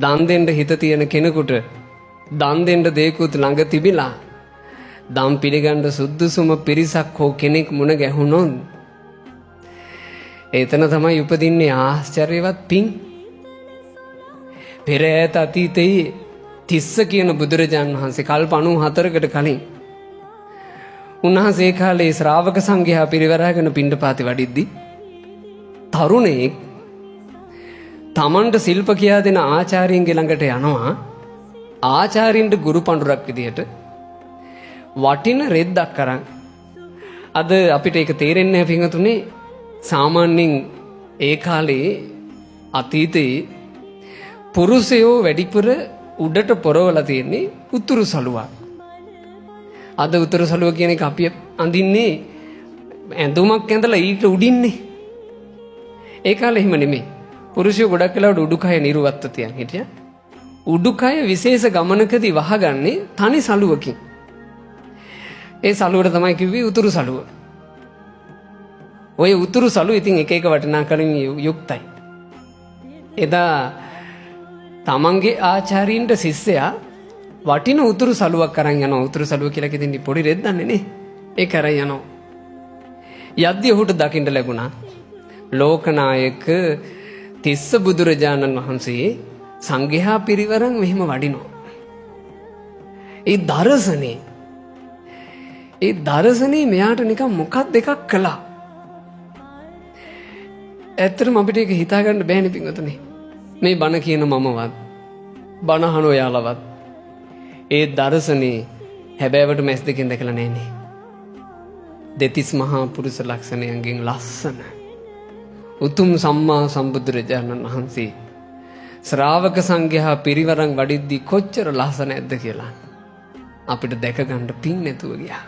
දන් දෙන්න හිත තියෙන කෙනෙකුට දන් දෙන්න දෙයක්වත් ළඟ තිබිලා දන් පිළිගන්න සුදුසුම පිරිසක් හෝ කෙනෙක් මුණ ගැහුණොත් එතන තමයි උපදින්නේ ආශ්චර්යවත් පිං. පෙර ඈත අතීතයේ තිස්ස කියන බුදුරජාණන් වහන්සේ කල්ප 94කට කලින් උන්වහන්සේ කාලේ ශ්‍රාවක සංඝයා පිරිවරාගෙන පිණ්ඩපාතේ වඩිද්දි තරුණෙක් තමන්ට ශිල්ප කියා දෙන ආචාර්යින්ගේ ළඟට යනවා. ආචාර්යින්ට ගුරු පඬුරක් විදියට වටින රෙද්දක් අරන්. අද අපිට ඒක තේරෙන්නේ නැහැ පින්වතුනි. සාමාන්‍යයෙන් ඒ කාලේ අතීතයේ පුරුෂයෝ වැඩිපුර උඩට පොරවලා තියෙන්නේ උතුරු සළුවක්. අද උතුරු සළුව කියන එක අපි අඳින්නේ ඇඳුමක් ඇඳලා ඊට උඩින්නේ. ඒ කාලේ එහෙම නෙමෙයි. පුරුෂයෝ ගොඩක් වෙලාවට උඩුකය නිරුවත්ව තියන් හිටියා. උඩුකය විශේෂ ගමනකදී වහගන්නේ තනි සළුවකින්. ඒ සළුවට තමයි කිව්වේ උතුරු සළුව. ඔය උතුරු සළුව ඉතින් එක එක වටිනාකමින් යුක්තයි. එදා තමන්ගේ ආචාර්යින්ට ශිෂ්‍යයා වටින උතුරු සළුවක් අරන් යනවා. උතුරු සළුව කියලා කිව්දින්නේ පොඩි රෙද්දන්නේ නේ. ඒක අරන් යනවා. යද්දී ඔහුට දකින්න ලැබුණා ලෝකනායක තිස්ස බුදුරජාණන් වහන්සේ සංඝයා පිරිවරන් මෙහෙම වඩිනවා. ඒ දර්ශනේ මෙයාට නිකන් මොකක්ද එකක් කළා. ඇත්තටම අපිට ඒක හිතා ගන්න බෑනේ පින්වතුනි. මේ බණ කියන මමවත් බණ අහන ඔයාලවත් ඒ දර්ශනේ හැබෑවට මැස් දෙකෙන් දැකලා නැහනේ. දෙතිස් මහා පුරුෂ ලක්ෂණයන්ගෙන් ලස්සන උතුම් සම්මා සම්බුදුරජාණන් වහන්සේ ශ්‍රාවක සංඝයා පිරිවරන් වඩිද්දී කොච්චර ලස්සන ඇද්ද කියලා අපිට දැක ගන්න පින් නැතුව ගියා.